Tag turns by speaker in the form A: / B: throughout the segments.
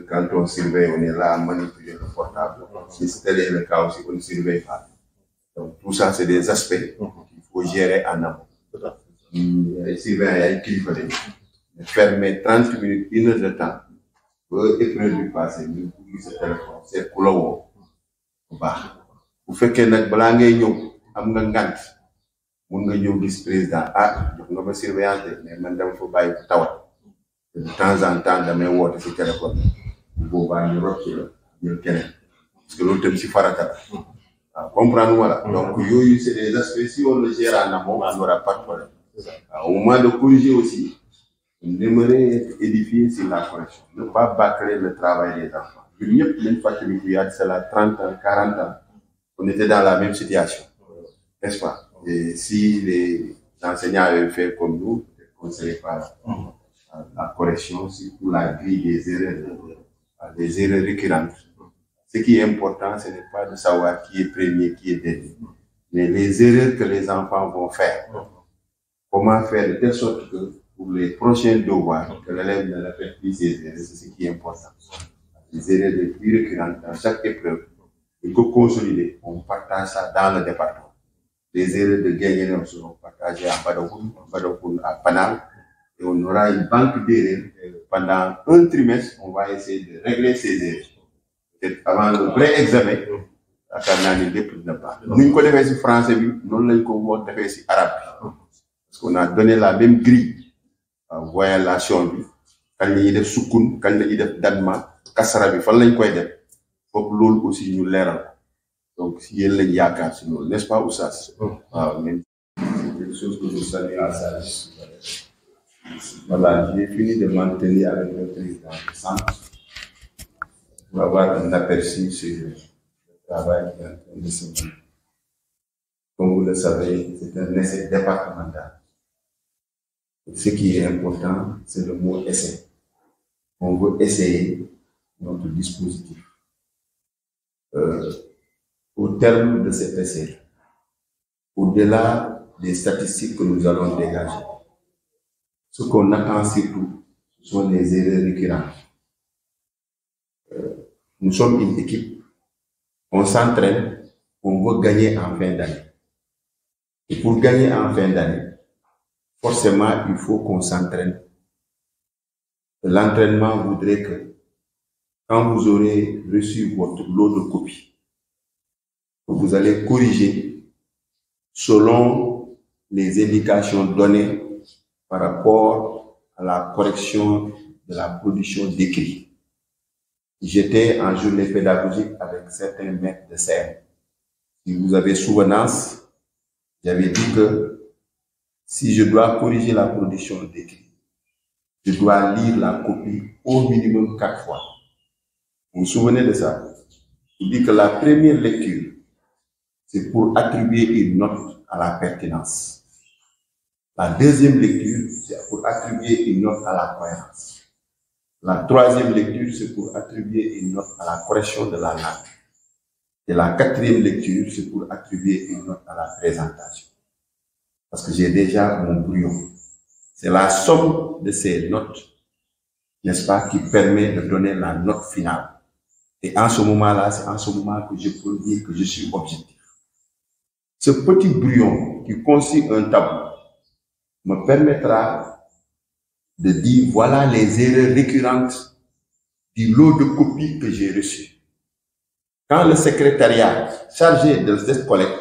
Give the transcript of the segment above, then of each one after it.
A: quand on surveille, on est là à manipuler le portable. Si c'était le cas aussi, on ne surveille pas. Donc, tout ça, c'est des aspects qu'il faut gérer en amont. Surveiller, il faut fermer 30 minutes, 1 heure de temps. Pour épreuve passer, nous pouvons ce téléphone, c'est pour le bu fekkee nag balaa ngay ñëw am nga ngant mun nga ñëw gis président jox nga ma surveillance mais man dama fa bàyyi tawat de temps en temps damay woote si téléphone boobaa ñu rocci la jël keneen parce que loolu tamit si farata la comprendre voilà donc yooyu c'est des aspects si on le gère en amont on n'aura pas de problème au moment de corriger aussi on aimerait être édifié sur la correction ne pas bâcler le travail des enfants ñun ñëpp nañ fàttali il y a cela 30 ans 40 ans on était dans la même situation, n'est-ce pas? Et si les enseignants avaient fait comme nous, on ne serait pas la correction, c'est pour la grille des erreurs récurrentes. Ce qui est important, ce n'est pas de savoir qui est premier, qui est dernier, mais les erreurs que les enfants vont faire. Comment faire de telle sorte que pour les prochains devoirs, que l'élève ne répète plus ses erreurs, c'est ce qui est important. Les erreurs les plus récurrentes dans chaque épreuve. Il faut consolider, on partage ça dans le département. Les erreurs de Guinée seront partagées à Badakoun, à Panal, et on aura une banque d'erreurs. Pendant un trimestre, on va essayer de régler ces erreurs. Peut-être avant le vrai examen, à Kanani, depuis le départ. Nous, nous connaissons le français, nous l'avons fait arabe. Parce qu'on a donné la même grille, voyage quand il y a des soukoun, quand il y a des danma, kassarabi, il faut l'aider. Pour l'autre aussi nous l'air donc si elle est yakar sinon n'est-ce pas ou ça c'est quelque chose que je salue à ça voilà j'ai fini de m'entretenir avec le président du centre pour avoir un aperçu sur le travail qui est en train de se faire. Comme vous le savez, c'est un essai départemental. Ce qui est important, c'est le mot essai. On veut essayer notre dispositif. Au terme de cet essai, au-delà des statistiques que nous allons dégager, ce qu'on attend surtout, ce sont les erreurs récurrentes. Nous sommes une équipe, on s'entraîne, on veut gagner en fin d'année. Et pour gagner en fin d'année, forcément, il faut qu'on s'entraîne. L'entraînement voudrait que quand vous aurez reçu votre lot de copies, vous allez corriger selon les indications données par rapport à la correction de la production d'écrits. J'étais en journée pédagogique avec certains maîtres de CM. Si vous avez souvenance, j'avais dit que si je dois corriger la production d'écrits, je dois lire la copie au minimum 4 fois. Vous vous souvenez de ça? Il dit que la première lecture, c'est pour attribuer une note à la pertinence. La deuxième lecture, c'est pour attribuer une note à la cohérence. La troisième lecture, c'est pour attribuer une note à la correction de la langue. Et la quatrième lecture, c'est pour attribuer une note à la présentation. Parce que j'ai déjà mon brouillon. C'est la somme de ces notes, n'est-ce pas, qui permet de donner la note finale. Et en ce moment-là, c'est en ce moment que je peux dire que je suis objectif. Ce petit brouillon qui constitue un tableau me permettra de dire voilà les erreurs récurrentes du lot de copies que j'ai reçues. Quand le secrétariat chargé de cette collecte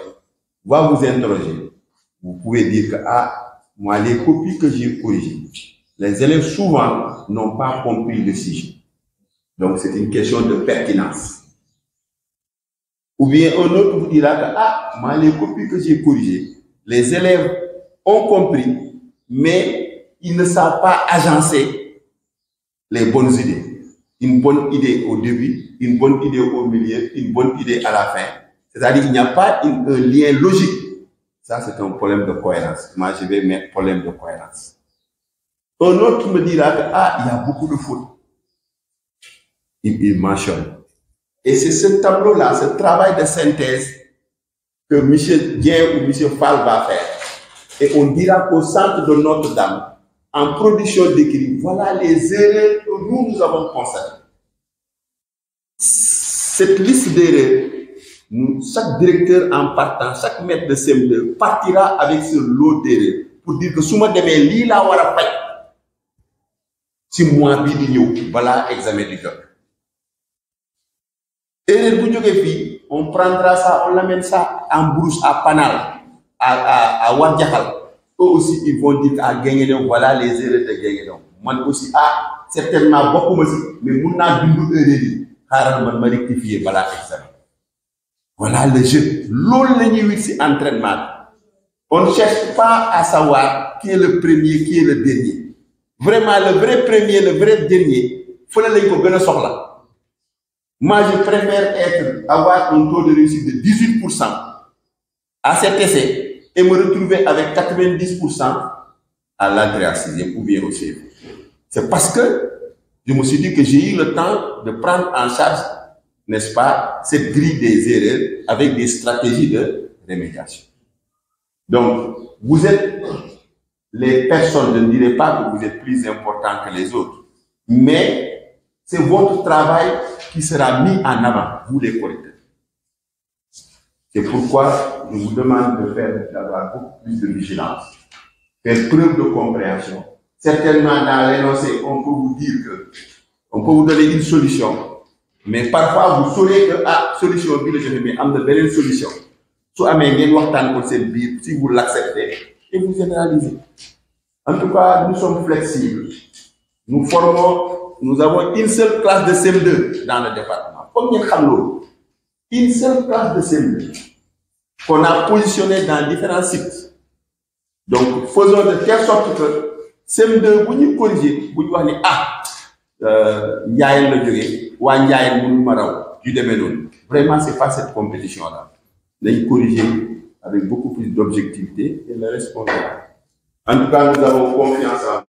A: va vous interroger, vous pouvez dire que moi les copies que j'ai corrigées, les élèves souvent n'ont pas compris le sujet. Donc, c'est une question de pertinence. Ou bien un autre vous dira que, moi, les copies que j'ai corrigées, les élèves ont compris, mais ils ne savent pas agencer les bonnes idées. Une bonne idée au début, une bonne idée au milieu, une bonne idée à la fin. C'est-à-dire qu'il n'y a pas un lien logique. Ça, c'est un problème de cohérence. Moi, je vais mettre problème de cohérence. Un autre me dira que, il y a beaucoup de fautes. Il mentionne. Et c'est ce tableau-là, ce travail de synthèse que M. Dien ou M. Fall va faire. Et on dira qu'au centre de Notre-Dame, en production d'écrit, voilà les erreurs que nous avons constatées. Cette liste d'erreurs, chaque directeur en partant, chaque maître de CM2 partira avec ce lot d'erreurs pour dire que si je demee lii laa war a fay ci mois bii di ñëw balaa examen du jot. Erreur bu jógee fii, on prendra ça, on l'amène ça en brousse à Panal, à Wadjakhal. Eux aussi, ils vont dire à Guinguinéo, voilà les erreurs de Guinguinéo. Moi aussi, certainement beaucoup, mais mon n'a bindu erreur yi, xaaral man ma rectifier balaa examen. Voilà le jeu. L'on c'est entraînement. On ne cherche pas à savoir qui est le premier, qui est le dernier. Vraiment, le vrai premier, le vrai dernier, il faut aller au gagner sur là. Moi, je préfère avoir un taux de réussite de 18% à cet essai et me retrouver avec 90% à l'entrée à 6e ou bien au CFE. C'est parce que je me suis dit que j'ai eu le temps de prendre en charge, n'est-ce pas, cette grille des erreurs avec des stratégies de remédiation. Donc, vous êtes les personnes, je ne dirais pas que vous êtes plus importants que les autres, mais c'est votre travail qui sera mis en avant, vous les correcteurs. C'est pourquoi je vous demande de faire d'avoir beaucoup plus de vigilance, faire preuve de compréhension. Certainement, dans l'énoncé, on peut vous dire que, on peut vous donner une solution, mais parfois vous saurez que, solution, mais am de belle solution. Si vous l'acceptez, et vous généralisez. En tout cas, nous sommes flexibles. Nous formons, nous avons une seule classe de CM2 dans le département. Combien de temps? Une seule classe de CM2 qu'on a positionnée dans différents sites. Donc, faisons de telle sorte que CM2, vous nous corrigez, vous nous dites, vraiment, c'est pas cette compétition-là. Nous corriger avec beaucoup plus d'objectivité et le responsable. En tout cas, nous avons confiance en